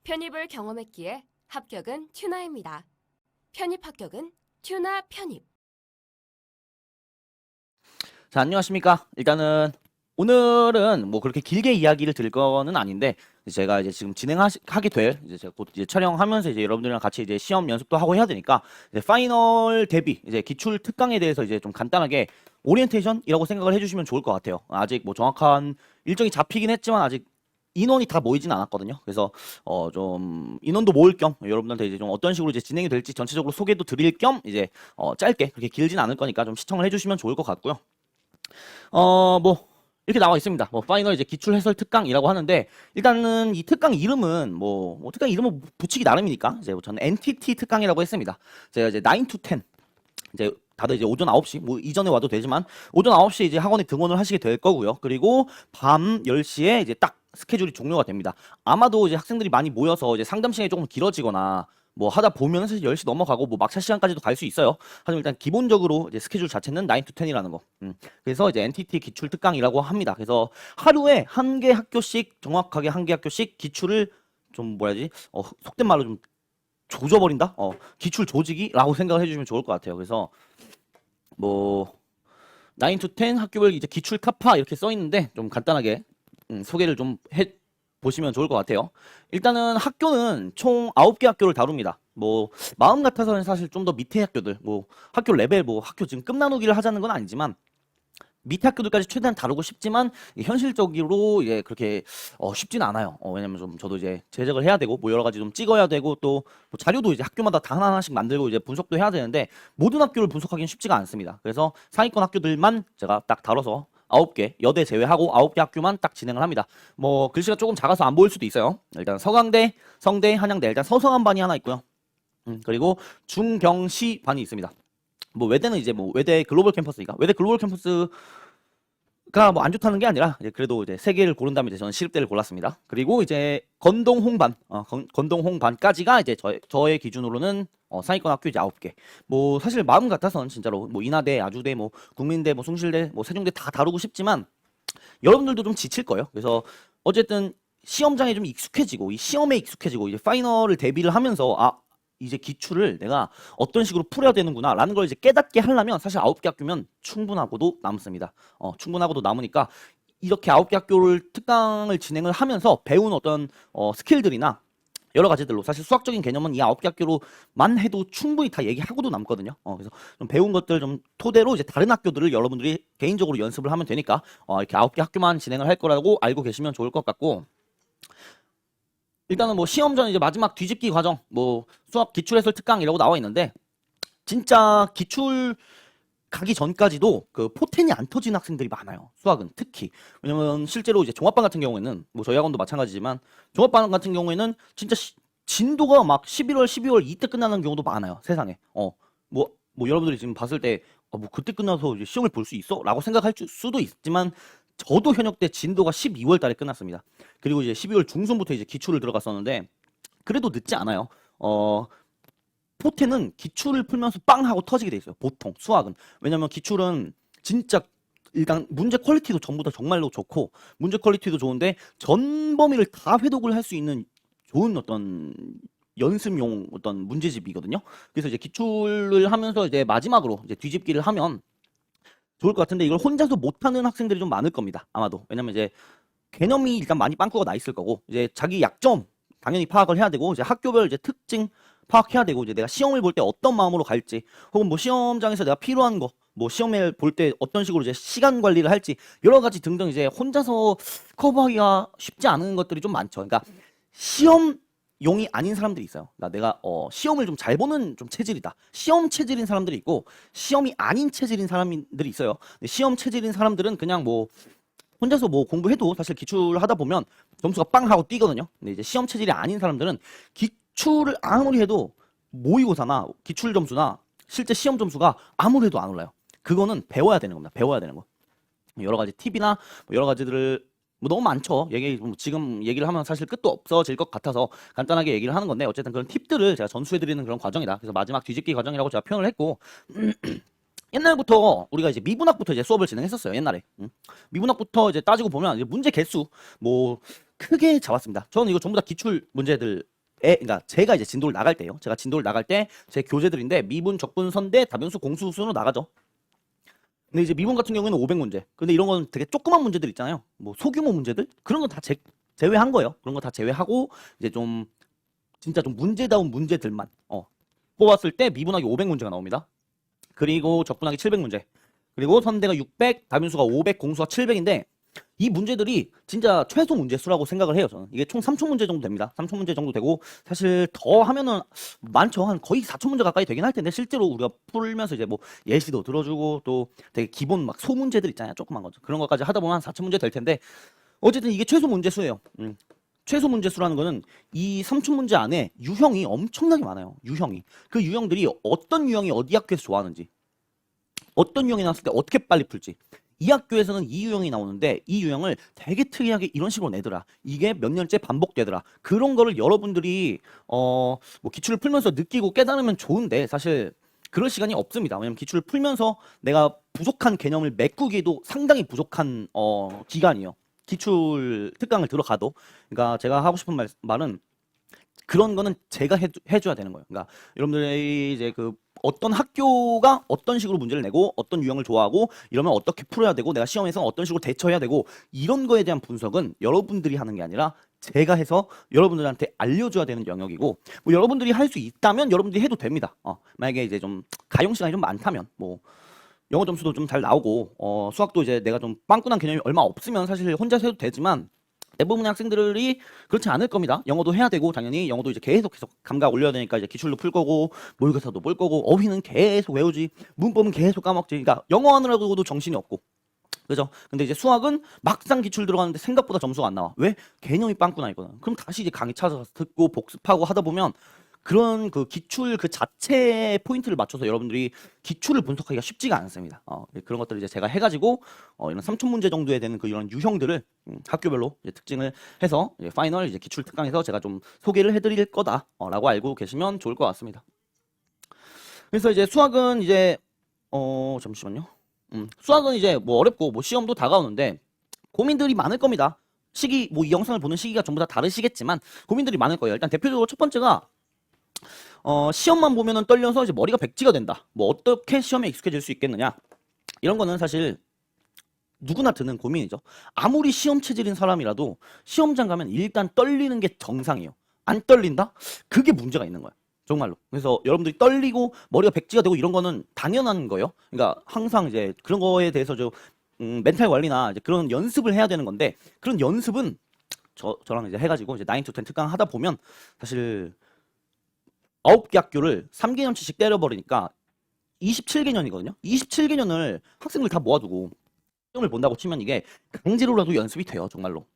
편입을 경험했기에 합격은 튜나입니다. 편입 합격은 튜나 편입. 자, 안녕하십니까. 일단은 오늘은 뭐 그렇게 길게 이야기를 드릴 거는 아닌데 제가 이제 지금 진행하게 될 이제 제가 곧 이제 촬영하면서 이제 여러분들이랑 같이 이제 시험 연습도 하고 해야 되니까 이제 파이널 대비 이제 기출 특강에 대해서 이제 좀 간단하게 오리엔테이션이라고 생각을 해주시면 좋을 것 같아요. 아직 뭐 정확한 일정이 잡히긴 했지만 아직 인원이 다 모이진 않았거든요. 그래서 좀 인원도 모을 겸 여러분들한테 이제 좀 어떤 식으로 이제 진행이 될지 전체적으로 소개도 드릴 겸 이제 짧게 그렇게 길진 않을 거니까 좀 시청을 해주시면 좋을 것 같고요. 뭐 이렇게 나와 있습니다. 뭐 파이널 이제 기출 해설 특강이라고 하는데 일단은 이 특강 이름은 뭐 특강 이름은 붙이기 나름이니까 이제 저는 NTT 특강이라고 했습니다. 제가 이제 9 to 10 이제 다들 이제 오전 9시 뭐 이전에 와도 되지만 오전 9시 이제 학원에 등원을 하시게 될 거고요. 그리고 밤 10시에 이제 딱 스케줄이 종료가 됩니다. 아마도 이제 학생들이 많이 모여서 이제 상담 시간이 조금 길어지거나 뭐 하다 보면 사실 10시 넘어가고 뭐 막차 시간까지도 갈 수 있어요. 하지만 일단 기본적으로 이제 스케줄 자체는 9 to 10이라는 거. 그래서 이제 NTT 기출 특강이라고 합니다. 그래서 하루에 한 개 학교씩 정확하게 한 개 학교씩 기출을 좀 뭐라 해야지? 속된 말로 좀 조져버린다? 기출 조지기라고 생각을 해주시면 좋을 것 같아요. 그래서 뭐 9 to 10 학교별 이제 기출 카파 이렇게 써 있는데 좀 간단하게 소개를 좀 해 보시면 좋을 것 같아요. 일단은 학교는 총 9개 학교를 다룹니다. 뭐 마음 같아서는 사실 좀 더 밑에 학교들 뭐 학교 레벨 뭐 학교 지금 급 나누기를 하자는 건 아니지만 밑에 학교들까지 최대한 다루고 싶지만 현실적으로 이제 그렇게 쉽지는 않아요. 왜냐면 좀 저도 이제 제작을 해야 되고 뭐 여러 가지 좀 찍어야 되고 또뭐 자료도 이제 학교마다 다 하나하나씩 만들고 이제 분석도 해야 되는데 모든 학교를 분석하기는 쉽지가 않습니다. 그래서 상위권 학교들만 제가 딱 다뤄서 9개 여대 제외하고 9개 학교만 딱 진행을 합니다. 뭐 글씨가 조금 작아서 안 보일 수도 있어요. 일단 서강대, 성대, 한양대 일단 서성한 반이 하나 있고요. 그리고 중경시 반이 있습니다. 뭐 외대는 이제 뭐 외대 글로벌 캠퍼스니까 외대 글로벌 캠퍼스가 뭐 안 좋다는 게 아니라 이제 그래도 이제 세 개를 고른 다음에 이제 저는 시립대를 골랐습니다. 그리고 이제 건동 홍반 건동 홍반까지가 이제 저의 기준으로는 상위권 학교 이제 9개. 뭐 사실 마음 같아서는 진짜로 뭐 인하대, 아주대, 뭐 국민대, 뭐 숭실대, 뭐 세종대 다 다루고 싶지만 여러분들도 좀 지칠 거예요. 그래서 어쨌든 시험장에 좀 익숙해지고 이 시험에 익숙해지고 이제 파이널을 대비를 하면서 이제 기출을 내가 어떤 식으로 풀어야 되는구나 라는 걸 이제 깨닫게 하려면 사실 9개 학교면 충분하고도 남습니다. 충분하고도 남으니까 이렇게 9개 학교를 특강을 진행을 하면서 배운 어떤 스킬들이나 여러 가지들로 사실 수학적인 개념은 이 9개 학교로만 해도 충분히 다 얘기하고도 남거든요. 그래서 좀 배운 것들 좀 토대로 이제 다른 학교들을 여러분들이 개인적으로 연습을 하면 되니까 이렇게 9개 학교만 진행을 할 거라고 알고 계시면 좋을 것 같고 일단은 뭐 시험 전 이제 마지막 뒤집기 과정 뭐 수학 기출 해설 특강이라고 나와 있는데 진짜 기출 가기 전까지도 그 포텐이 안 터진 학생들이 많아요. 수학은 특히. 왜냐면 실제로 이제 종합반 같은 경우에는 뭐 저희 학원도 마찬가지지만 종합반 같은 경우에는 진짜 진도가 막 11월, 12월 이때 끝나는 경우도 많아요. 세상에. 뭐 여러분들이 지금 봤을 때 뭐 그때 끝나서 이제 시험을 볼 수 있어? 라고 생각할 수도 있지만 저도 현역 때 진도가 12월 달에 끝났습니다. 그리고 이제 12월 중순부터 이제 기출을 들어갔었는데 그래도 늦지 않아요. 포텐은 기출을 풀면서 빵 하고 터지게 돼 있어요. 보통 수학은. 왜냐면 기출은 진짜 일단 문제 퀄리티도 전부 다 정말로 좋고 문제 퀄리티도 좋은데 전 범위를 다 회독을 할 수 있는 좋은 어떤 연습용 어떤 문제집이거든요. 그래서 이제 기출을 하면서 이제 마지막으로 이제 뒤집기를 하면 좋을 것 같은데 이걸 혼자서 못하는 학생들이 좀 많을 겁니다. 아마도. 왜냐면 이제 개념이 일단 많이 빵꾸가 나 있을 거고 이제 자기 약점 당연히 파악을 해야 되고 이제 학교별 이제 특징 파악해야 되고 이제 내가 시험을 볼 때 어떤 마음으로 갈지 혹은 뭐 시험장에서 내가 필요한 거 뭐 시험을 볼 때 어떤 식으로 이제 시간 관리를 할지 여러 가지 등등 이제 혼자서 커버하기가 쉽지 않은 것들이 좀 많죠. 그러니까 시험용이 아닌 사람들이 있어요. 그러니까 내가 시험을 좀 잘 보는 좀 체질이다. 시험 체질인 사람들이 있고 시험이 아닌 체질인 사람들이 있어요. 근데 시험 체질인 사람들은 그냥 뭐 혼자서 뭐 공부해도 사실 기출하다 보면 점수가 빵 하고 뛰거든요. 근데 이제 시험 체질이 아닌 사람들은 기출을 아무리 해도 모의고사나 기출 점수나 실제 시험 점수가 아무리 해도 안 올라요. 그거는 배워야 되는 겁니다. 배워야 되는 거. 여러 가지 팁이나 뭐 여러 가지들을 뭐 너무 많죠. 지금 얘기를 하면 사실 끝도 없어질 것 같아서 간단하게 얘기를 하는 건데 어쨌든 그런 팁들을 제가 전수해드리는 그런 과정이다. 그래서 마지막 뒤집기 과정이라고 제가 표현을 했고 옛날부터 우리가 이제 미분학부터 이제 수업을 진행했었어요. 옛날에. 미분학부터 이제 따지고 보면 이제 문제 개수 뭐 크게 잡았습니다. 저는 이거 전부 다 기출 문제들 그러니까 제가 이제 진도를 나갈 때요. 제가 진도를 나갈 때 제 교재들인데 미분, 적분, 선대, 다변수, 공수, 순으로 나가죠. 근데 이제 미분 같은 경우에는 500문제. 근데 이런 건 되게 조그만 문제들 있잖아요. 뭐 소규모 문제들 그런 건 다 제외한 거예요. 그런 거 다 제외하고 이제 좀 진짜 좀 문제다운 문제들만 뽑았을 때 미분하기 500문제가 나옵니다. 그리고 적분하기 700문제. 그리고 선대가 600, 다변수가 500, 공수가 700인데 이 문제들이 진짜 최소 문제 수라고 생각을 해요. 저는 이게 총 3,000문제 정도 됩니다. 3,000문제 정도 되고 사실 더 하면은 많죠. 한 거의 4,000문제 가까이 되긴 할 텐데 실제로 우리가 풀면서 이제 뭐 예시도 들어주고 또 되게 기본 막 소문제들 있잖아요. 조그만 거죠. 그런 것까지 하다 보면 한 4,000문제 될 텐데 어쨌든 이게 최소 문제 수예요. 최소 문제 수라는 거는 이 3,000문제 안에 유형이 엄청나게 많아요. 유형이. 그 유형들이 어떤 유형이 어디 학교에서 좋아하는지 어떤 유형이 나왔을 때 어떻게 빨리 풀지. 이 학교에서는 이 유형이 나오는데 이 유형을 되게 특이하게 이런 식으로 내더라. 이게 몇 년째 반복되더라. 그런 거를 여러분들이 뭐 기출을 풀면서 느끼고 깨달으면 좋은데 사실 그럴 시간이 없습니다. 왜냐면 기출을 풀면서 내가 부족한 개념을 메꾸기도 상당히 부족한 기간이에요. 기출 특강을 들어가도. 그러니까 제가 하고 싶은 말은 그런 거는 제가 해줘야 되는 거예요. 그러니까 여러분들이 이제 그 어떤 학교가 어떤 식으로 문제를 내고 어떤 유형을 좋아하고 이러면 어떻게 풀어야 되고 내가 시험에서 어떤 식으로 대처해야 되고 이런 거에 대한 분석은 여러분들이 하는 게 아니라 제가 해서 여러분들한테 알려줘야 되는 영역이고 뭐 여러분들이 할 수 있다면 여러분들이 해도 됩니다. 만약에 이제 좀 가용 시간이 좀 많다면 뭐 영어 점수도 좀 잘 나오고 수학도 이제 내가 좀 빵꾸난 개념이 얼마 없으면 사실 혼자서 해도 되지만 대부분의 학생들이 그렇지 않을 겁니다. 영어도 해야 되고 당연히 영어도 이제 계속 감각 올려야 되니까 이제 기출도 풀 거고 모의고사도 볼 거고 어휘는 계속 외우지 문법은 계속 까먹지. 그러니까 영어 하느라고도 정신이 없고 그죠? 근데 이제 수학은 막상 기출 들어가는데 생각보다 점수가 안 나와. 왜? 개념이 빵꾸나 있거든. 그럼 다시 이제 강의 찾아서 듣고 복습하고 하다 보면 그런 그 기출 그 자체의 포인트를 맞춰서 여러분들이 기출을 분석하기가 쉽지가 않습니다. 그런 것들을 이제 제가 해가지고 이런 3,000문제 정도에 되는 그 이런 유형들을 학교별로 이제 특징을 해서 이제 파이널 이제 기출 특강에서 제가 좀 소개를 해드릴 거다라고 알고 계시면 좋을 것 같습니다. 그래서 이제 수학은 이제 잠시만요. 수학은 이제 뭐 어렵고 뭐 시험도 다가오는데 고민들이 많을 겁니다. 시기 뭐 이 영상을 보는 시기가 전부 다 다르시겠지만 고민들이 많을 거예요. 일단 대표적으로 첫 번째가 시험만 보면은 떨려서 이제 머리가 백지가 된다. 뭐 어떻게 시험에 익숙해질 수 있겠느냐. 이런 거는 사실 누구나 드는 고민이죠. 아무리 시험 체질인 사람이라도 시험장 가면 일단 떨리는 게 정상이에요. 안 떨린다? 그게 문제가 있는 거야. 정말로. 그래서 여러분들이 떨리고 머리가 백지가 되고 이런 거는 당연한 거예요. 그러니까 항상 이제 그런 거에 대해서 좀 멘탈 관리나 이제 그런 연습을 해야 되는 건데 그런 연습은 저랑 이제 해가지고 이제 9 to 10 특강 하다 보면 사실 9개 학교를 3개년치씩 때려버리니까 27개년이거든요. 27개년을 학생들 다 모아두고 시험을 본다고 치면 이게 강제로라도 연습이 돼요, 정말로.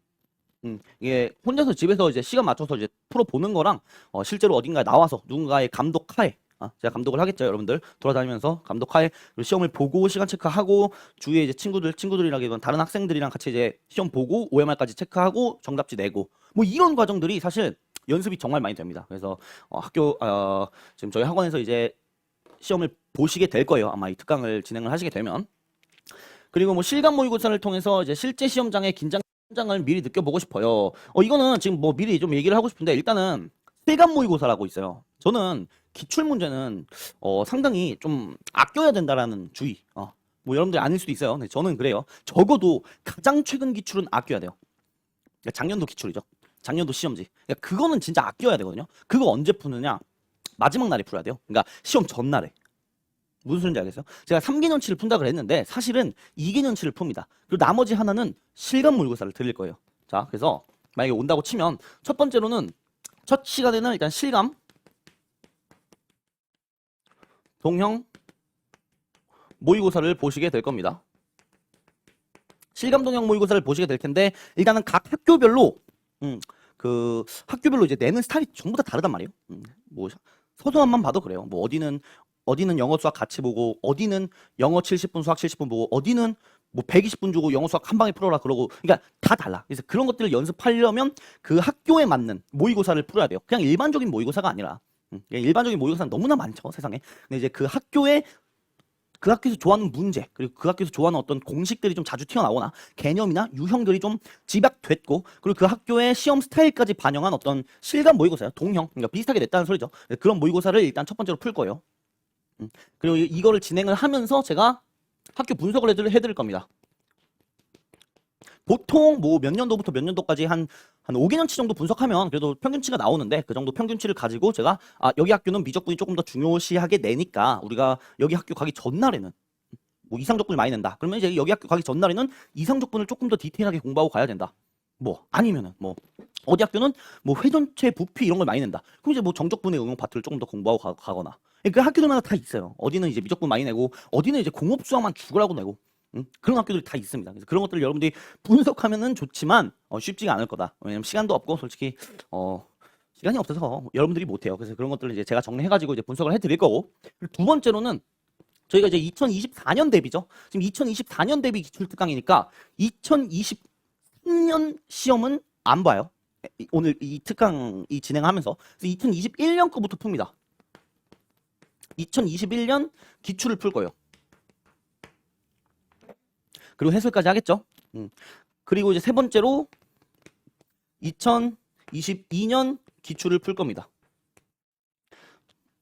이게 혼자서 집에서 이제 시간 맞춰서 이제 풀어보는 거랑 실제로 어딘가에 나와서 누군가의 감독하에 제가 감독을 하겠죠, 여러분들 돌아다니면서 감독하에 시험을 보고 시간 체크하고 주위에 이제 친구들이라기보다는 다른 학생들이랑 같이 이제 시험 보고 OMR까지 체크하고 정답지 내고 뭐 이런 과정들이 사실 연습이 정말 많이 됩니다. 그래서 지금 저희 학원에서 이제 시험을 보시게 될 거예요. 아마 이 특강을 진행을 하시게 되면. 그리고 뭐 실감 모의고사를 통해서 이제 실제 시험장의 긴장을 미리 느껴보고 싶어요. 이거는 지금 뭐 미리 좀 얘기를 하고 싶은데 일단은 실감 모의고사라고 있어요. 저는 기출 문제는 상당히 좀 아껴야 된다라는 주의. 뭐 여러분들이 아닐 수도 있어요. 근데 저는 그래요. 적어도 가장 최근 기출은 아껴야 돼요. 그러니까 작년도 기출이죠. 작년도 시험지. 그러니까 그거는 진짜 아껴야 되거든요. 그거 언제 푸느냐? 마지막 날에 풀어야 돼요. 그러니까 시험 전날에. 무슨 소리인지 알겠어요? 제가 3개년치를 푼다 그랬는데 사실은 2개년치를 풉니다. 그리고 나머지 하나는 실감 모의고사를 드릴 거예요. 자, 그래서 만약에 온다고 치면 첫 번째로는 첫 시간에는 일단 실감, 동형, 모의고사를 보시게 될 겁니다. 실감, 동형 모의고사를 보시게 될 텐데 일단은 각 학교별로 그 학교별로 이제 내는 스타일이 전부 다 다르단 말이에요. 뭐 서소한만 봐도 그래요. 뭐 어디는 영어 수학 같이 보고 어디는 영어 70분 수학 70분 보고 어디는 뭐 120분 주고 영어 수학 한 방에 풀어라 그러고 그러니까 다 달라. 그래서 그런 것들을 연습하려면 그 학교에 맞는 모의고사를 풀어야 돼요. 그냥 일반적인 모의고사가 아니라 일반적인 모의고사는 너무나 많죠 세상에. 근데 이제 그 학교에 그 학교에서 좋아하는 문제, 그리고 그 학교에서 좋아하는 어떤 공식들이 좀 자주 튀어나오거나 개념이나 유형들이 좀 집약됐고, 그리고 그 학교의 시험 스타일까지 반영한 어떤 실감 모의고사예요. 동형, 그러니까 비슷하게 냈다는 소리죠. 그런 모의고사를 일단 첫 번째로 풀 거예요. 그리고 이거를 진행을 하면서 제가 학교 분석을 해드릴 겁니다. 보통 뭐 몇 년도부터 몇 년도까지 한 5개년치 정도 분석하면 그래도 평균치가 나오는데, 그 정도 평균치를 가지고 제가 여기 학교는 미적분이 조금 더 중요시하게 내니까 우리가 여기 학교 가기 전날에는 뭐 이상적분을 많이 낸다. 그러면 이제 여기 학교 가기 전날에는 이상적분을 조금 더 디테일하게 공부하고 가야 된다. 뭐 아니면은 뭐 어디 학교는 뭐 회전체 부피 이런 걸 많이 낸다. 그럼 이제 뭐 정적분의 응용 파트를 조금 더 공부하고 가거나. 그 학교들마다 다 있어요. 어디는 이제 미적분 많이 내고, 어디는 이제 공업 수학만 죽으라고 내고. 그런 학교들이 다 있습니다. 그래서 그런 것들을 여러분들이 분석하면은 좋지만 쉽지가 않을 거다. 왜냐면 시간도 없고 솔직히 시간이 없어서 여러분들이 못해요. 그래서 그런 것들을 이제 제가 정리해가지고 이제 분석을 해드릴 거고, 그리고 두 번째로는 저희가 이제 2024년 대비죠. 지금 2024년 대비 기출특강이니까 2023년 시험은 안 봐요. 오늘 이 특강이 진행하면서. 그래서 2021년 거부터 풉니다. 2021년 기출을 풀 거예요. 그리고 해설까지 하겠죠. 그리고 이제 세 번째로 2022년 기출을 풀 겁니다.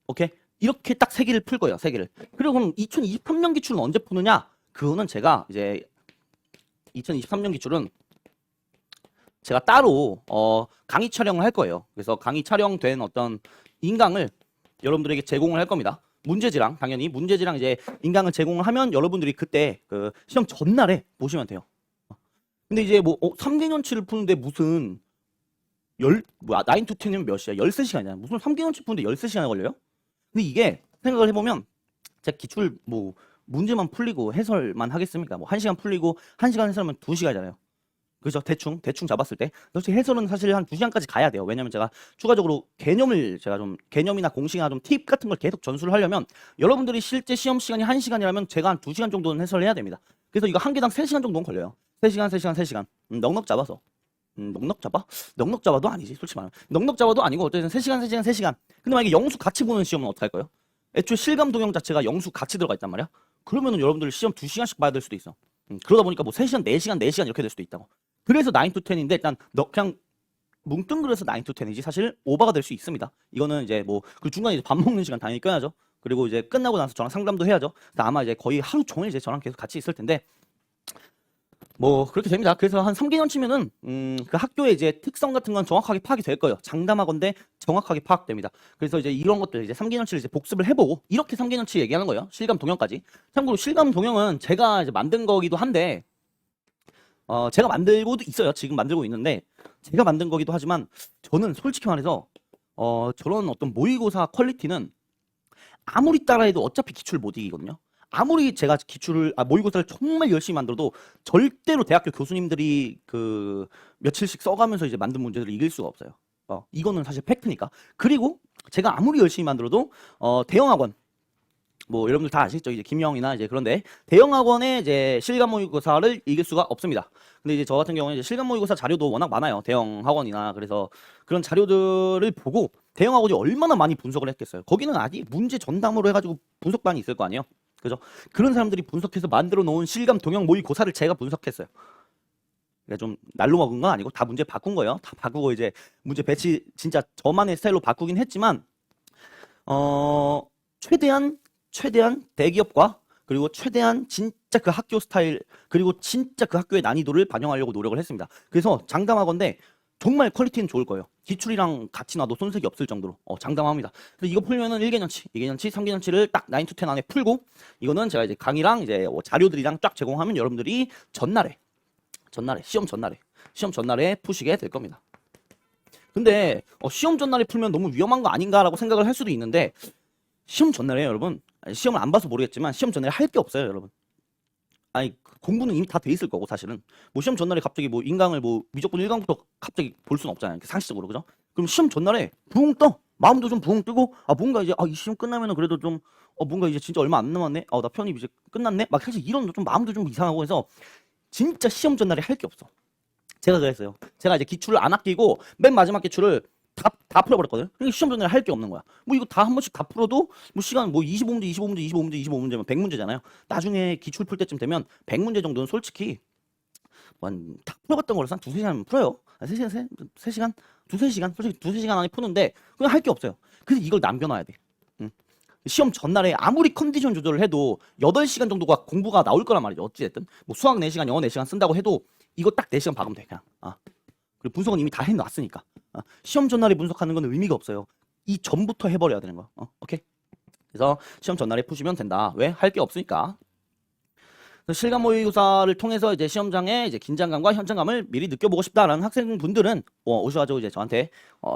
오케이? 이렇게 딱 세 개를 풀 거예요. 세 개를. 그리고 그럼 2023년 기출은 언제 푸느냐? 그거는 제가 이제 2023년 기출은 제가 따로 강의 촬영을 할 거예요. 그래서 강의 촬영된 어떤 인강을 여러분들에게 제공을 할 겁니다. 문제지랑, 당연히 문제지랑 이제 인강을 제공을 하면 여러분들이 그때 그 시험 전날에 보시면 돼요. 근데 이제 뭐 3개년치를 푸는데 무슨 9 to 10이면 몇 시야? 13시간이잖아. 무슨 3개년치 푸는데 13시간이 걸려요? 근데 이게 생각을 해보면 제가 기출 뭐 문제만 풀리고 해설만 하겠습니까? 뭐 1시간 풀리고 1시간 해설하면 2시간이잖아요. 그죠? 대충 잡았을 때. 솔직히 해설은 사실 한 2시간까지 가야 돼요. 왜냐면 제가 추가적으로 제가 좀 개념이나 공식이나 좀 팁 같은 걸 계속 전수를 하려면 여러분들이 실제 시험 시간이 1시간이라면 제가 한 2시간 정도는 해설을 해야 됩니다. 그래서 이거 한 개당 3시간 정도는 걸려요. 3시간. 넉넉 잡아서. 넉넉 잡아? 넉넉 잡아도 아니지, 솔직히 말하면. 넉넉 잡아도 아니고 어쨌든 3시간. 근데 만약에 영수 같이 보는 시험은 어떡할 거예요? 애초에 실감 동영 자체가 영수 같이 들어가 있단 말이야? 그러면은 여러분들 시험 2시간씩 봐야 될 수도 있어. 그러다 보니까 뭐 3시간, 4시간 이렇게 될 수도 있다고. 그래서 9 to 10인데 일단 그냥 뭉뚱그려서 9 to 10이지 사실 오버가 될 수 있습니다. 이거는 이제 뭐 그 중간에 이제 밥 먹는 시간 당연히 껴야죠. 그리고 이제 끝나고 나서 저랑 상담도 해야죠. 아마 이제 거의 하루 종일 이제 저랑 계속 같이 있을 텐데 뭐 그렇게 됩니다. 그래서 한 3개년 치면은 그 학교의 이제 특성 같은 건 정확하게 파악이 될 거예요. 장담하건대 정확하게 파악됩니다. 그래서 이제 이런 것들 이제 3개년치를 이제 복습을 해보고 이렇게 3개년치 얘기하는 거예요. 실감 동영까지. 참고로 실감 동영은 제가 이제 만든 거기도 한데 제가 만들고도 있어요. 지금 만들고 있는데 제가 만든 거기도 하지만 저는 솔직히 말해서 저런 어떤 모의고사 퀄리티는 아무리 따라해도 어차피 기출을 못 이기거든요. 아무리 제가 모의고사를 정말 열심히 만들어도 절대로 대학교 교수님들이 그 며칠씩 써가면서 이제 만든 문제들을 이길 수가 없어요. 이거는 사실 팩트니까. 그리고 제가 아무리 열심히 만들어도 대형학원 뭐 여러분들 다 아시겠죠? 이제 김영이나 이제 그런데 대형 학원의 이제 실감 모의고사를 이길 수가 없습니다. 근데 이제 저 같은 경우는 이제 실감 모의고사 자료도 워낙 많아요. 대형 학원이나 그래서 그런 자료들을 보고 대형 학원이 얼마나 많이 분석을 했겠어요. 거기는 아직 문제 전담으로 해가지고 분석반이 있을 거 아니에요. 그죠? 그런 사람들이 분석해서 만들어 놓은 실감 동형 모의고사를 제가 분석했어요. 그러니까 좀 날로 먹은 건 아니고 다 문제 바꾼 거예요. 다 바꾸고 이제 문제 배치 진짜 저만의 스타일로 바꾸긴 했지만 최대한 대기업과 그리고 최대한 진짜 그 학교 스타일 그리고 진짜 그 학교의 난이도를 반영하려고 노력을 했습니다. 그래서 장담하건대 정말 퀄리티는 좋을 거예요. 기출이랑 같이 놔도 손색이 없을 정도로 장담합니다. 그래서 이거 풀면은 1개년치, 2개년치, 3개년치를 딱 9 to 10 안에 풀고 이거는 제가 이제 강의랑 이제 자료들이랑 쫙 제공하면 여러분들이 시험 전날에 푸시게 될 겁니다. 근데 시험 전날에 풀면 너무 위험한 거 아닌가라고 생각을 할 수도 있는데 시험 전날에 여러분 시험을 안 봐서 모르겠지만 시험 전날에 할 게 없어요, 여러분. 아니 공부는 이미 다 돼 있을 거고 사실은 뭐 시험 전날에 갑자기 뭐 인강을 뭐 미적분 1강부터 갑자기 볼 수는 없잖아요. 상식적으로 그죠? 그럼 시험 전날에 붕 떠. 마음도 좀 붕 뜨고 뭔가 이제 이 시험 끝나면은 그래도 좀 뭔가 이제 진짜 얼마 안 남았네. 나 편입 이제 끝났네. 막 사실 이런 좀 마음도 좀 이상하고 해서 진짜 시험 전날에 할 게 없어. 제가 그랬어요. 제가 이제 기출을 안 아끼고 맨 마지막 기출을 다 풀어버렸거든. 그러니까 시험 전날에 할 게 없는 거야. 뭐 이거 다 한 번씩 다 풀어도 뭐 시간 뭐 25문제, 25문제, 25문제, 25문제면 100문제잖아요. 나중에 기출 풀 때쯤 되면 100문제 정도는 솔직히 다 풀어봤던 거라서 한 두세 시간 풀어요. 3시간, 3시간? 두세 시간? 솔직히 두세 시간 안에 푸는데 그냥 할 게 없어요. 그래서 이걸 남겨놔야 돼. 응. 시험 전날에 아무리 컨디션 조절을 해도 8시간 정도가 공부가 나올 거란 말이죠. 어찌됐든. 뭐 수학 4시간, 영어 4시간 쓴다고 해도 이거 딱 4시간 박으면 돼. 그냥. 그리고 분석은 이미 다 해놨으니까. 시험 전날에 분석하는 건 의미가 없어요. 이 전부터 해버려야 되는 거야. 오케이? 그래서 시험 전날에 푸시면 된다. 왜? 할 게 없으니까. 실감 모의고사를 통해서 이제 시험장의 이제 긴장감과 현장감을 미리 느껴보고 싶다라는 학생분들은 오셔가지고 이제 저한테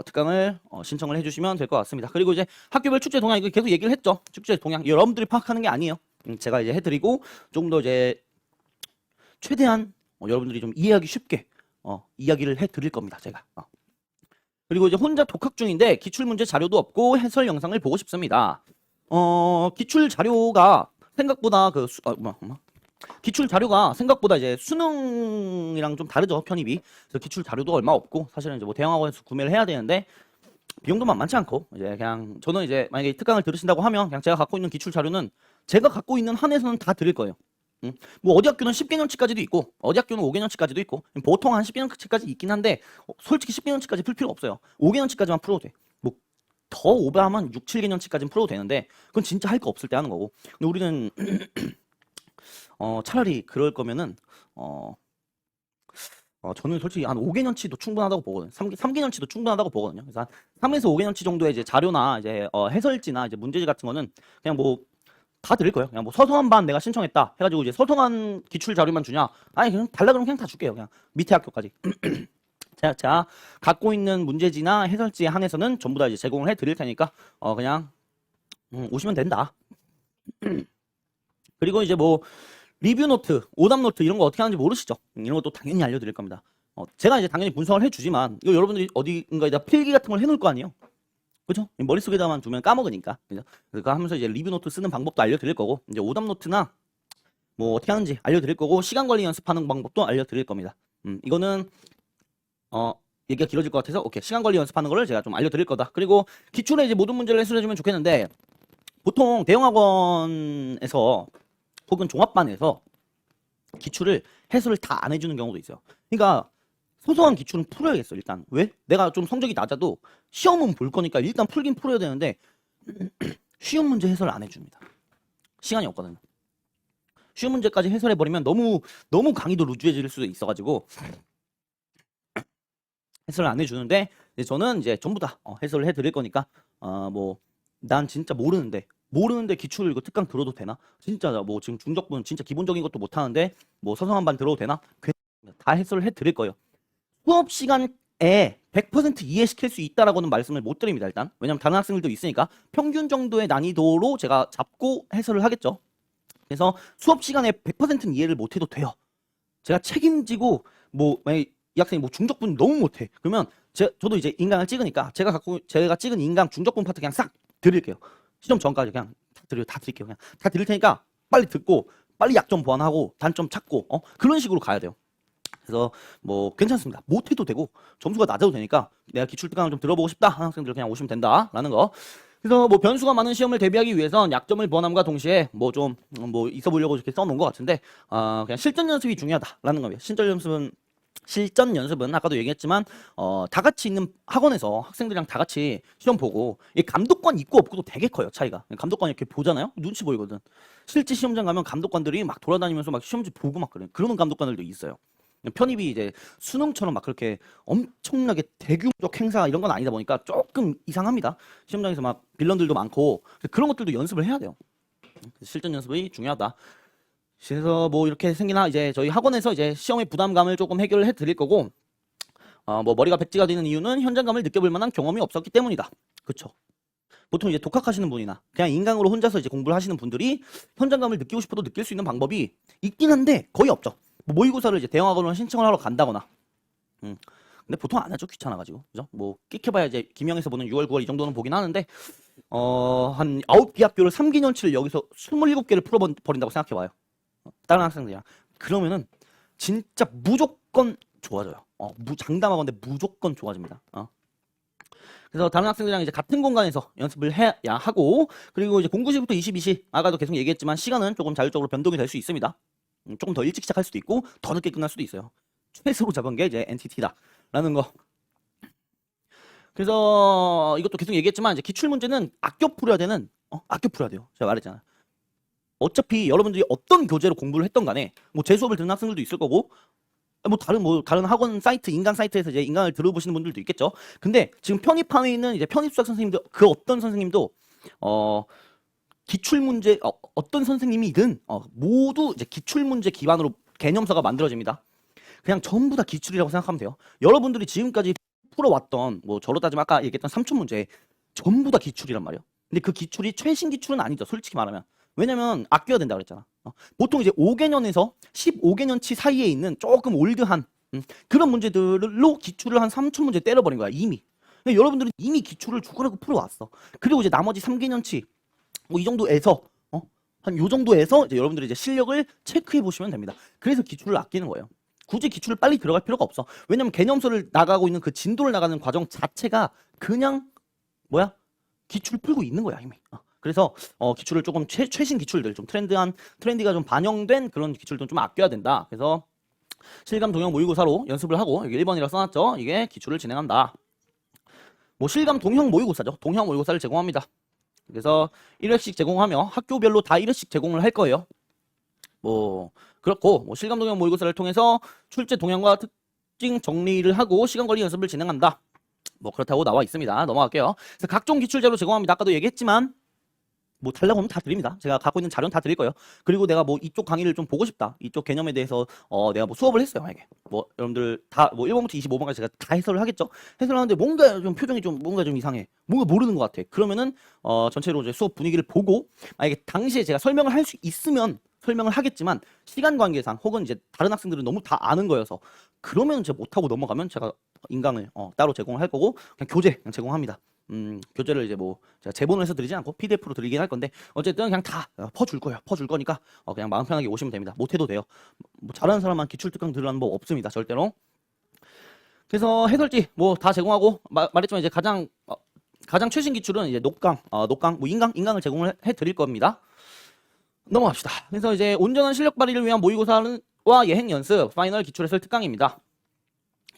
특강을 신청을 해주시면 될 것 같습니다. 그리고 이제 학교별 축제 동향 이거 계속 얘기를 했죠. 축제 동향 여러분들이 파악하는 게 아니에요. 제가 이제 해드리고 조금 더 이제 최대한 여러분들이 좀 이해하기 쉽게 이야기를 해드릴 겁니다. 제가. 그리고 이제 혼자 독학 중인데 기출 문제 자료도 없고 해설 영상을 보고 싶습니다. 기출 자료가 생각보다 기출 자료가 생각보다 이제 수능이랑 좀 다르죠, 편입이. 그래서 기출 자료도 얼마 없고 사실은 이제 뭐 대형학원에서 구매를 해야 되는데 비용도 만만치 않고 이제 그냥 저는 이제 만약에 특강을 들으신다고 하면 그냥 제가 갖고 있는 기출 자료는 제가 갖고 있는 한에서는 다 드릴 거예요. 뭐 어디 학교는 10개년치까지도 있고 어디 학교는 5개년치까지도 있고 보통 한 10개년치까지 있긴 한데 솔직히 10개년치까지 풀 필요 없어요. 5개년치까지만 풀어도 돼. 뭐 더 오버하면 6, 7개년치까지는 풀어도 되는데 그건 진짜 할 거 없을 때 하는 거고. 근데 우리는 차라리 그럴 거면은 저는 솔직히 한 5개년치도 충분하다고 보거든요. 3개년치도 충분하다고 보거든요. 그래서 한 3에서 5개년치 정도의 이제 자료나 이제 해설지나 이제 문제지 같은 거는 그냥 뭐 다 드릴 거예요. 그냥 뭐 서성한 반 내가 신청했다 해가지고 이제 서성한 기출 자료만 주냐? 아니 그냥 달라 그러면 그냥 다 줄게요. 그냥 밑에 학교까지. 자 갖고 있는 문제지나 해설지에 한해서는 전부 다 이제 제공을 해 드릴 테니까 그냥 오시면 된다. 그리고 이제 뭐 리뷰 노트, 오답 노트 이런 거 어떻게 하는지 모르시죠? 이런 것도 당연히 알려드릴 겁니다. 제가 이제 당연히 분석을 해주지만 이거 여러분들이 어디인가에다 필기 같은 걸 해놓을 거 아니에요? 그죠? 머릿속에다만 두면 까먹으니까. 그죠? 그거 하면서 이제 리뷰 노트 쓰는 방법도 알려드릴 거고, 이제 오답 노트나 뭐 어떻게 하는지 알려드릴 거고, 시간 관리 연습하는 방법도 알려드릴 겁니다. 이거는, 얘기가 길어질 것 같아서, 오케이. 시간 관리 연습하는 거를 제가 좀 알려드릴 거다. 그리고 기출에 이제 모든 문제를 해설해주면 좋겠는데, 보통 대형학원에서 혹은 종합반에서 기출을 해설을 다 안 해주는 경우도 있어요. 그러니까, 소소한 기출은 풀어야겠어, 일단. 왜? 내가 좀 성적이 낮아도 시험은 볼 거니까 일단 풀긴 풀어야 되는데 쉬운 문제 해설 안 해줍니다. 시간이 없거든요. 쉬운 문제까지 해설해버리면 너무 강의도 루즈해질 수도 있어가지고 해설을 안 해주는데 저는 이제 전부 다 해설을 해드릴 거니까 뭐 난 진짜 모르는데 기출 이거 특강 들어도 되나? 진짜 뭐 지금 중적분 진짜 기본적인 것도 못하는데 뭐 서성한 반 들어도 되나? 다 해설을 해드릴 거예요. 수업 시간에 100% 이해시킬 수 있다라고는 말씀을 못 드립니다. 일단 왜냐면 다른 학생들도 있으니까 평균 정도의 난이도로 제가 잡고 해설을 하겠죠. 그래서 수업 시간에 100%는 이해를 못해도 돼요. 제가 책임지고 뭐 만약에 이 학생이 뭐 중적분 너무 못해 그러면 저도 이제 인강을 찍으니까 제가 찍은 인강 중적분 파트 그냥 싹 드릴게요. 시험 전까지 그냥 다 드릴게요. 그냥 다 드릴 테니까 빨리 듣고 빨리 약점 보완하고 단점 찾고 그런 식으로 가야 돼요. 그래서 뭐 괜찮습니다. 못해도 되고 점수가 낮아도 되니까 내가 기출 특강을 좀 들어보고 싶다 하는 학생들 그냥 오시면 된다라는 거. 그래서 뭐 변수가 많은 시험을 대비하기 위해선 약점을 보완함과 동시에 뭐 좀 뭐 있어 보려고 이렇게 써놓은 것 같은데 그냥 실전 연습이 중요하다라는 거예요. 실전 연습은 아까도 얘기했지만 다 같이 있는 학원에서 학생들이랑 다 같이 시험 보고 이 감독관 있고 없고도 되게 커요 차이가. 감독관 이렇게 보잖아요. 눈치 보이거든. 실제 시험장 가면 감독관들이 막 돌아다니면서 막 시험지 보고 막 그래. 그러는 감독관들도 있어요. 편입이 이제 수능처럼 막 그렇게 엄청나게 대규모적 행사 이런 건 아니다 보니까 조금 이상합니다. 시험장에서 막 빌런들도 많고 그런 것들도 연습을 해야 돼요. 실전 연습이 중요하다. 그래서 뭐 이렇게 생기나 이제 저희 학원에서 이제 시험의 부담감을 조금 해결을 해 드릴 거고 뭐 머리가 백지가 되는 이유는 현장감을 느껴볼 만한 경험이 없었기 때문이다. 그렇죠. 보통 이제 독학하시는 분이나 그냥 인강으로 혼자서 이제 공부를 하시는 분들이 현장감을 느끼고 싶어도 느낄 수 있는 방법이 있긴 한데 거의 없죠. 뭐 모의고사를 이제 대형학원으로 신청을 하러 간다거나. 근데 보통 안 하죠. 귀찮아가지고. 그죠? 뭐 끽해봐야 이제 김영에서 보는 6월, 9월 이 정도는 보긴 하는데 한 9개 학교를 3기년치를 여기서 27개를 풀어버린다고 생각해봐요. 다른 학생들이랑. 그러면은 진짜 무조건 좋아져요. 장담하건대 무조건 좋아집니다. 그래서 다른 학생들이랑 이제 같은 공간에서 연습을 해야 하고, 그리고 이제 공부 시부터 22시, 아까도 계속 얘기했지만 시간은 조금 자율적으로 변동이 될 수 있습니다. 조금 더 일찍 시작할 수도 있고 더 늦게 끝날 수도 있어요. 최소로 잡은 게 이제 NTT다라는 거. 그래서 이것도 계속 얘기했지만 이제 기출 문제는 아껴 풀어야 되는 아껴 풀어야 돼요. 제가 말했잖아. 어차피 여러분들이 어떤 교재로 공부를 했던 간에 뭐 제 수업을 듣는 학생들도 있을 거고 뭐 다른 학원 사이트 인강 사이트에서 이제 인강을 들어보시는 분들도 있겠죠. 근데 지금 편입함에 있는 이제 편입수학 선생님들 그 어떤 선생님도 기출 문제 어떤 선생님이든 모두 이제 기출 문제 기반으로 개념서가 만들어집니다. 그냥 전부 다 기출이라고 생각하면 돼요. 여러분들이 지금까지 풀어왔던 뭐 저로 따지면 아까 얘기했던 3천 문제 전부 다 기출이란 말이에요. 근데 그 기출이 최신 기출은 아니죠. 솔직히 말하면. 왜냐면 아껴야 된다 그랬잖아. 보통 이제 5개년에서 15개년치 사이에 있는 조금 올드한 그런 문제들로 기출을 한 3천 문제 때려버린 거야 이미. 근데 여러분들은 이미 기출을 죽으라고 풀어왔어. 그리고 이제 나머지 3개년치 뭐 이 정도에서 한 요 정도에서 이제 여러분들이 이제 실력을 체크해 보시면 됩니다. 그래서 기출을 아끼는 거예요. 굳이 기출을 빨리 들어갈 필요가 없어. 왜냐면 개념서를 나가고 있는 그 진도를 나가는 과정 자체가 그냥 뭐야? 기출 풀고 있는 거야 이미. 그래서 기출을 조금 최신 기출들 좀 트렌디가 좀 반영된 그런 기출도 좀 아껴야 된다. 그래서 실감 동형 모의고사로 연습을 하고 여기 1번이라고 써놨죠. 이게 기출을 진행한다. 뭐 실감 동형 모의고사죠. 동형 모의고사를 제공합니다. 그래서 1회씩 제공하며 학교별로 다 1회씩 제공을 할 거예요. 뭐 그렇고 뭐 실감 동형 모의고사를 통해서 출제 동향과 특징 정리를 하고 시간 관리 연습을 진행한다. 뭐 그렇다고 나와 있습니다. 넘어갈게요. 그래서 각종 기출자료 제공합니다. 아까도 얘기했지만 뭐 달라고 하면 다 드립니다. 제가 갖고 있는 자료는 다 드릴 거예요. 그리고 내가 뭐 이쪽 강의를 좀 보고 싶다. 이쪽 개념에 대해서 내가 뭐 수업을 했어요. 만약에 뭐 여러분들 다 뭐 1번부터 25번까지 제가 다 해설을 하겠죠. 해설을 하는데 뭔가 좀 표정이 좀 뭔가 좀 이상해. 뭔가 모르는 것 같아. 그러면은 전체로 이제 수업 분위기를 보고 만약에 당시에 제가 설명을 할 수 있으면 설명을 하겠지만 시간 관계상 혹은 이제 다른 학생들은 너무 다 아는 거여서 그러면 제가 못하고 넘어가면 제가 인강을 따로 제공을 할 거고 그냥 교재 그냥 제공합니다. 교재를 이제 뭐 제가 제본을 해서 드리지 않고 PDF로 드리긴 할 건데 어쨌든 그냥 다 퍼줄 거예요. 퍼줄 거니까 그냥 마음 편하게 오시면 됩니다. 못해도 돼요. 뭐 잘하는 사람만 기출 특강 들으라는 법 없습니다. 절대로. 그래서 해설지 뭐 다 제공하고 말했지만 이제 가장 최신 기출은 이제 녹강 뭐 인강을 제공을 해 드릴 겁니다. 넘어갑시다. 그래서 이제 온전한 실력 발휘를 위한 모의고사와 예행 연습 파이널 기출 해설 특강입니다.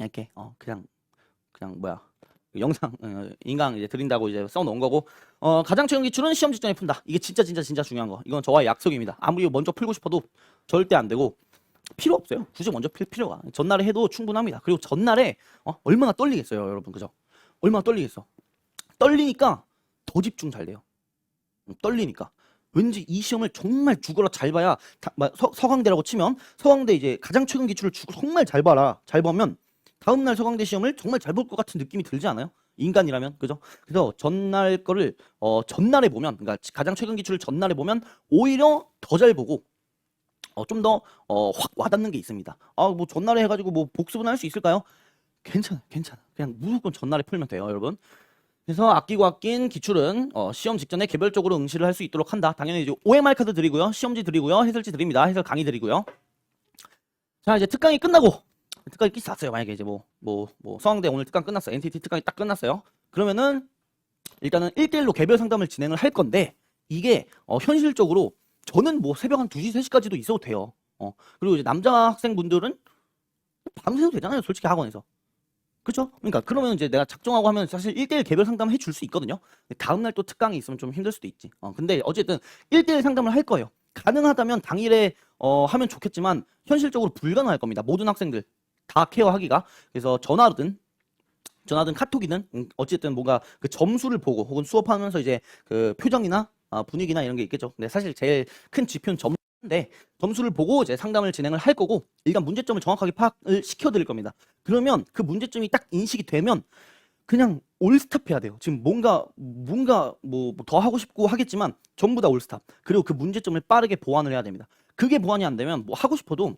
이렇게 그냥 뭐야 영상 인강 이제 드린다고 이제 써놓은 거고 가장 최근 기출은 시험 직전에 푼다. 이게 진짜 중요한 거. 이건 저와의 약속입니다. 아무리 먼저 풀고 싶어도 절대 안 되고 필요 없어요. 굳이 먼저 필 필요가. 전날에 해도 충분합니다. 그리고 전날에 얼마나 떨리겠어요, 여러분 그죠? 얼마나 떨리겠어. 떨리니까 더 집중 잘 돼요. 떨리니까. 왠지 이 시험을 정말 죽어라 잘 봐야 서강대라고 치면 서강대 이제 가장 최근 기출을 정말 잘 봐라 잘 보면 다음날 서강대 시험을 정말 잘 볼 것 같은 느낌이 들지 않아요? 인간이라면 그죠? 그래서 전날 거를 전날에 보면 그러니까 가장 최근 기출을 전날에 보면 오히려 더 잘 보고 좀 더 확 와닿는 게 있습니다. 뭐 전날에 해가지고 뭐 복습은 할 수 있을까요? 괜찮아. 그냥 무조건 전날에 풀면 돼요, 여러분. 그래서 아낀 기출은 시험 직전에 개별적으로 응시를 할 수 있도록 한다. 당연히 이제 OMR 카드 드리고요, 시험지 드리고요, 해설지 드립니다. 해설 강의 드리고요. 자 이제 특강이 끝나고 특강이 끝났어요. 만약에 이제 뭐 서강대 오늘 특강 끝났어. NTT 특강이 딱 끝났어요. 그러면은 일단은 1대1로 개별 상담을 진행을 할 건데 이게 현실적으로 저는 뭐 새벽 한 2시, 3시까지도 있어도 돼요. 그리고 이제 남자 학생분들은 밤새도 되잖아요. 솔직히 학원에서. 그죠? 그러니까 그러면 이제 내가 작정하고 하면 사실 1대1 개별 상담 해줄 수 있거든요. 다음날 또 특강이 있으면 좀 힘들 수도 있지. 근데 어쨌든 1대1 상담을 할 거예요. 가능하다면 당일에 하면 좋겠지만 현실적으로 불가능할 겁니다. 모든 학생들 다 케어하기가. 그래서 전화든 카톡이든 어쨌든 뭔가 그 점수를 보고 혹은 수업하면서 이제 그 표정이나 분위기나 이런 게 있겠죠. 근데 사실 제일 큰 지표는 점수인데 점수를 보고 이제 상담을 진행을 할 거고 일단 문제점을 정확하게 파악을 시켜드릴 겁니다. 그러면 그 문제점이 딱 인식이 되면 그냥 올스탑 해야 돼요. 지금 뭔가 뭐 더 하고 싶고 하겠지만 전부 다 올스탑. 그리고 그 문제점을 빠르게 보완을 해야 됩니다. 그게 보완이 안 되면 뭐 하고 싶어도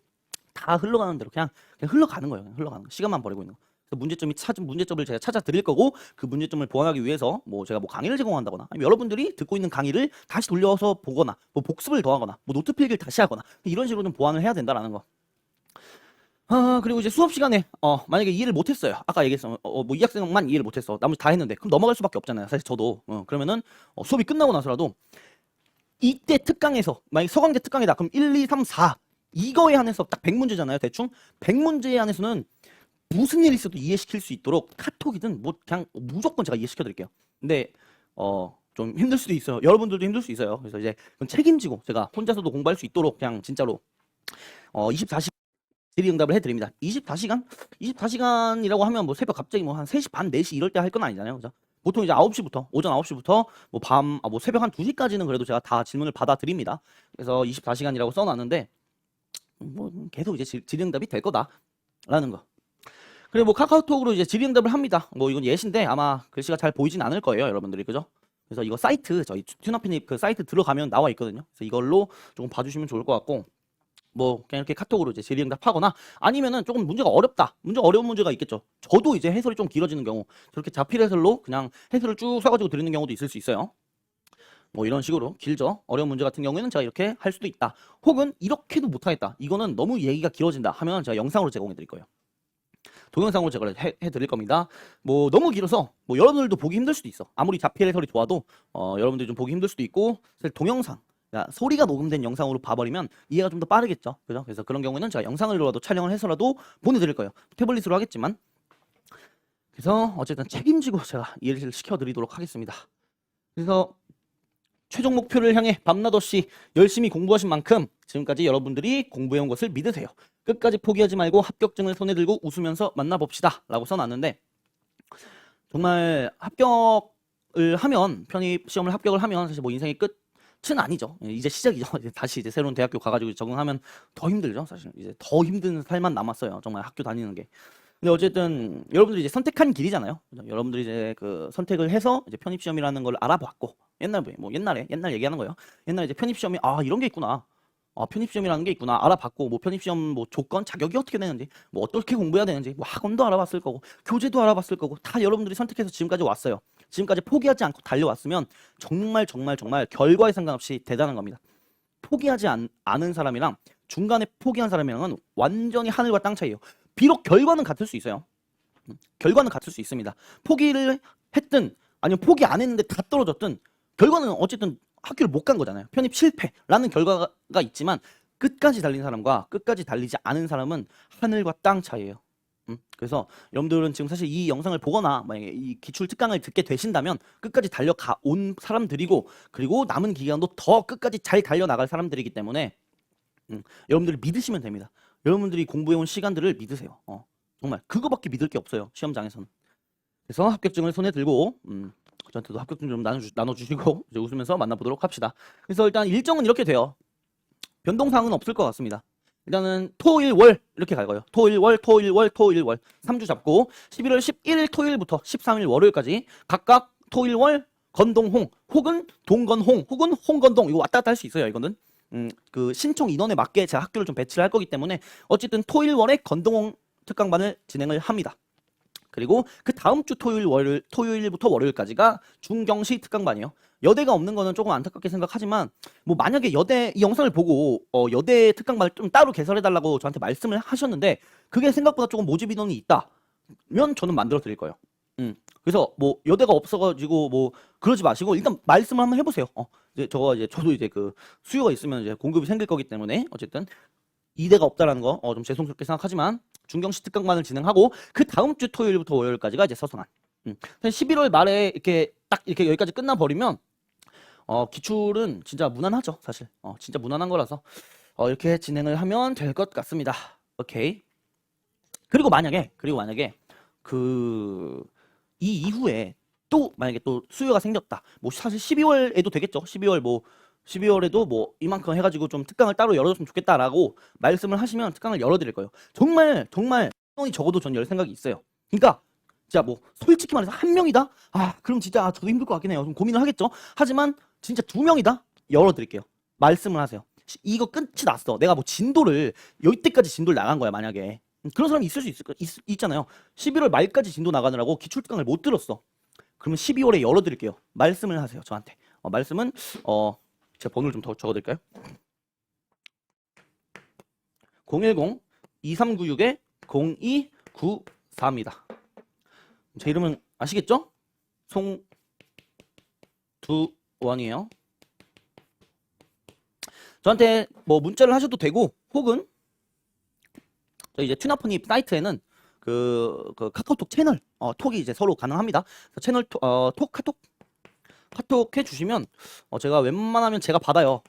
다 흘러가는 대로 그냥 흘러가는 거예요. 흘러가는 거. 시간만 버리고 있는 거. 문제점을 제가 찾아 드릴 거고 그 문제점을 보완하기 위해서 뭐 제가 뭐 강의를 제공한다거나 아니면 여러분들이 듣고 있는 강의를 다시 돌려서 보거나 뭐 복습을 더하거나 뭐 노트 필기를 다시 하거나 이런 식으로 좀 보완을 해야 된다라는 거. 그리고 이제 수업 시간에 만약에 이해를 못했어요. 아까 얘기했어. 뭐 이 학생만 이해를 못했어. 나머지 다 했는데 그럼 넘어갈 수밖에 없잖아요. 사실 저도 그러면은 수업이 끝나고 나서라도 이때 특강에서 만약 서강대 특강이다. 그럼 1, 2, 3, 4 이거에 한해서 딱 100문제잖아요. 대충 100문제에 한해서는 무슨 일이 있어도 이해시킬 수 있도록 카톡이든 뭐 그냥 무조건 제가 이해시켜 드릴게요. 근데 좀 힘들 수도 있어요. 여러분들도 힘들 수 있어요. 그래서 이제 그건 책임지고 제가 혼자서도 공부할 수 있도록 그냥 진짜로 24시간 질의응답을 해드립니다. 24시간? 24시간이라고 하면 뭐 새벽 갑자기 뭐 한 3시 반, 4시 이럴 때 할 건 아니잖아요. 그죠? 보통 이제 9시부터, 오전 9시부터 뭐 새벽 한 2시까지는 그래도 제가 다 질문을 받아드립니다. 그래서 24시간이라고 써놨는데, 뭐 계속 이제 질의응답이 될 거다라는 거. 그리고 뭐 카카오톡으로 이제 질의응답을 합니다. 뭐 이건 예시인데 아마 글씨가 잘 보이진 않을 거예요, 여러분들이. 그죠? 그래서 이거 사이트, 저희 튜나피님 그 사이트 들어가면 나와 있거든요. 그래서 이걸로 조금 봐주시면 좋을 것 같고, 뭐 그냥 이렇게 카톡으로 이제 질의응답하거나 아니면은 조금 문제가 어렵다, 문제가 어려운 문제가 있겠죠. 저도 이제 해설이 좀 길어지는 경우 저렇게 자필 해설로 그냥 해설을 쭉 써가지고 드리는 경우도 있을 수 있어요. 뭐 이런 식으로 길죠. 어려운 문제 같은 경우에는 제가 이렇게 할 수도 있다. 혹은 이렇게도 못하겠다, 이거는 너무 얘기가 길어진다 하면 제가 영상으로 제공해 드릴 거예요. 동영상으로 제가 해드릴 겁니다. 뭐 너무 길어서 뭐 여러분들도 보기 힘들 수도 있어. 아무리 자필 해설이 좋아도 여러분들이 좀 보기 힘들 수도 있고, 사실 동영상, 그러니까 소리가 녹음된 영상으로 봐버리면 이해가 좀 더 빠르겠죠. 그죠? 그래서 그런 경우는 제가 영상으로라도 촬영을 해서라도 보내드릴 거예요. 태블릿으로 하겠지만. 그래서 어쨌든 책임지고 제가 이해를 시켜드리도록 하겠습니다. 그래서 최종 목표를 향해 밤낮 없이 열심히 공부하신 만큼 지금까지 여러분들이 공부해온 것을 믿으세요. 끝까지 포기하지 말고 합격증을 손에 들고 웃으면서 만나봅시다 라고 써놨는데, 정말 합격을 하면, 편입 시험을 합격을 하면 사실 뭐 인생의 끝은 아니죠. 이제 시작이죠. 이제 다시 이제 새로운 대학교 가가지고 적응하면 더 힘들죠. 사실 이제 더 힘든 삶만 남았어요. 정말 학교 다니는 게. 근데 어쨌든 여러분들이 이제 선택한 길이잖아요. 그죠? 여러분들이 이제 그 선택을 해서 이제 편입 시험이라는 걸 알아봤고, 옛날 얘기하는 거예요. 옛날에 이제 편입 시험이 이런 게 있구나. 편입 시험이라는 게 있구나 알아봤고, 뭐 편입 시험 뭐 조건, 자격이 어떻게 되는지, 뭐 어떻게 공부해야 되는지, 뭐 학원도 알아봤을 거고, 교재도 알아봤을 거고, 다 여러분들이 선택해서 지금까지 왔어요. 지금까지 포기하지 않고 달려왔으면 정말 정말 정말 결과에 상관없이 대단한 겁니다. 포기하지 않은 사람이랑 중간에 포기한 사람이랑은 완전히 하늘과 땅 차이예요. 비록 결과는 같을 수 있어요. 결과는 같을 수 있습니다. 포기를 했든 아니면 포기 안 했는데 다 떨어졌든 결과는 어쨌든 학교를 못 간 거잖아요. 편입 실패라는 결과가 있지만 끝까지 달린 사람과 끝까지 달리지 않은 사람은 하늘과 땅 차이예요. 그래서 여러분들은 지금 사실 이 영상을 보거나 만약에 이 기출 특강을 듣게 되신다면 끝까지 달려가 온 사람들이고, 그리고 남은 기간도 더 끝까지 잘 달려나갈 사람들이기 때문에 여러분들이 믿으시면 됩니다. 여러분들이 공부해온 시간들을 믿으세요. 정말 그거밖에 믿을 게 없어요, 시험장에서는. 그래서 합격증을 손에 들고 저한테도 합격증 좀 나눠주시고 이제 웃으면서 만나보도록 합시다. 그래서 일단 일정은 이렇게 돼요. 변동사항은 없을 것 같습니다. 일단은 토일 월 이렇게 갈 거예요. 토일 월 3주 잡고 11월 11일 토요일부터 13일 월요일까지 각각 토일 월 건동홍 혹은 동건홍 혹은 홍건동, 이거 왔다 갔다 할 수 있어요. 이거는 그 신청 인원에 맞게 제가 학교를 좀 배치를 할 거기 때문에 어쨌든 토일 월에 건동홍 특강반을 진행을 합니다. 그리고 그 다음 주 토요일부터 월요일까지가 중경시 특강반이에요. 여대가 없는 거는 조금 안타깝게 생각하지만, 뭐 만약에 여대 이 영상을 보고 여대 특강반을 좀 따로 개설해달라고 저한테 말씀을 하셨는데 그게 생각보다 조금 모집 인원이 있다면 저는 만들어 드릴 거예요. 그래서 뭐 여대가 없어가지고 뭐 그러지 마시고 일단 말씀을 한번 해보세요. 이제 저도 이제 그 수요가 있으면 이제 공급이 생길 거기 때문에 어쨌든 이대가 없다라는 거 좀 죄송스럽게 생각하지만 중경시 특강반을 진행하고 그 다음 주 토요일부터 월요일까지가 이제 서성한. 11월 말에 이렇게 딱 이렇게 여기까지 끝나 버리면 기출은 진짜 무난하죠, 사실. 진짜 무난한 거라서 이렇게 진행을 하면 될 것 같습니다. 오케이. 그리고 만약에 그 이 이후에 또 만약에 또 수요가 생겼다. 뭐 사실 12월에도 되겠죠. 12월에도 뭐 이만큼 해가지고 좀 특강을 따로 열어줬으면 좋겠다라고 말씀을 하시면 특강을 열어드릴 거예요. 정말 인원이 적어도 전 열 생각이 있어요. 그러니까 진짜 뭐 솔직히 말해서 한 명이다? 그럼 진짜 저도 힘들 것 같긴 해요. 좀 고민을 하겠죠. 하지만 진짜 2명이다? 열어드릴게요. 말씀을 하세요. 이거 끝이 났어. 내가 뭐 진도를 여기때까지 진도를 나간 거야, 만약에. 그런 사람이 있을 수 있잖아요. 11월 말까지 진도 나가느라고 기출 특강을 못 들었어. 그러면 12월에 열어드릴게요. 말씀을 하세요, 저한테. 말씀은 제가 번호를 좀 더 적어드릴까요? 010 2396-0294입니다. 제 이름은 아시겠죠? 송두원이에요. 저한테 뭐 문자를 하셔도 되고 혹은 저희 이제 튜나폰입 사이트에는 그 카카오톡 채널 톡이 이제 서로 가능합니다. 그래서 채널 톡 카톡 해주시면 제가 웬만하면 제가 받아요.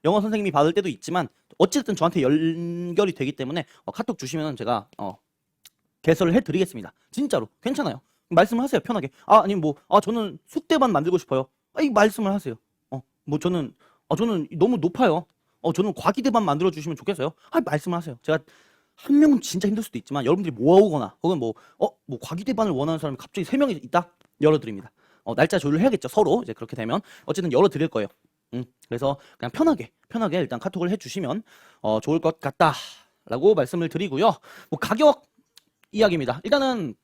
영어 선생님이 받을 때도 있지만 어쨌든 저한테 연결이 되기 때문에 카톡 주시면 제가 개설을 해드리겠습니다. 진짜로 괜찮아요. 말씀을 하세요 편하게. 아니면 뭐 저는 숙대반 만들고 싶어요. 이 말씀을 하세요. 뭐 저는 너무 높아요. 저는 과기대반 만들어 주시면 좋겠어요. 말씀을 하세요. 제가 한 명은 진짜 힘들 수도 있지만 여러분들이 모아오거나 혹은 뭐 과기대반을 원하는 사람이 갑자기 3명이 있다? 열어드립니다. 날짜 조율을 해야겠죠. 서로 이제 그렇게 되면 어쨌든 열어드릴 거예요. 그래서 그냥 편하게 일단 카톡을 해주시면 좋을 것 같다라고 말씀을 드리고요. 뭐 가격 이야기입니다. 일단은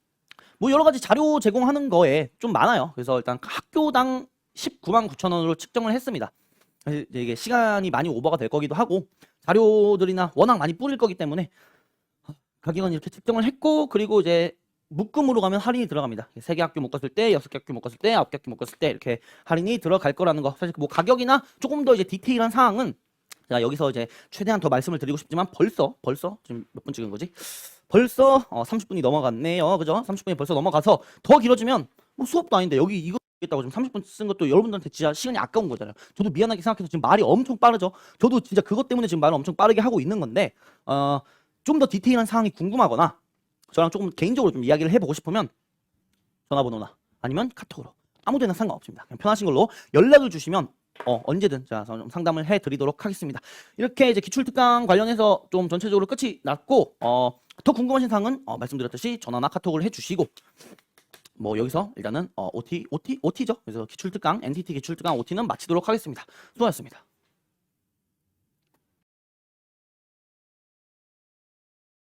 뭐 여러 가지 자료 제공하는 거에 좀 많아요. 그래서 일단 학교당 199,900원으로 측정을 했습니다. 이게 시간이 많이 오버가 될 거기도 하고 자료들이나 워낙 많이 뿌릴 거기 때문에 가격은 이렇게 측정을 했고 그리고 이제 묶음으로 가면 할인이 들어갑니다. 3개 학교 묶었을 때, 6개 학교 묶었을 때, 9개 학교 묶었을 때 이렇게 할인이 들어갈 거라는 거. 사실 뭐 가격이나 조금 더 이제 디테일한 사항은 제가 여기서 이제 최대한 더 말씀을 드리고 싶지만 벌써 지금 몇 분 찍은 거지? 벌써 30분이 넘어갔네요. 그죠? 30분이 벌써 넘어가서 더 길어지면 뭐 수업도 아닌데 여기 이거 했다고 지금 30분 쓴 것도 여러분들한테 진짜 시간이 아까운 거잖아요. 저도 미안하게 생각해서 지금 말이 엄청 빠르죠. 저도 진짜 그것 때문에 지금 말을 엄청 빠르게 하고 있는 건데 좀 더 디테일한 사항이 궁금하거나 저랑 조금 개인적으로 좀 이야기를 해보고 싶으면 전화번호나 아니면 카톡으로 아무데나 상관없습니다. 그냥 편하신 걸로 연락을 주시면 언제든 제가 좀 상담을 해드리도록 하겠습니다. 이렇게 이제 기출특강 관련해서 좀 전체적으로 끝이 났고 더 궁금하신 사항은 말씀드렸듯이 전화나 카톡을 해주시고 뭐 여기서 일단은 OT죠. 그래서 기출특강 NTT 기출특강 OT는 마치도록 하겠습니다. 수고하셨습니다.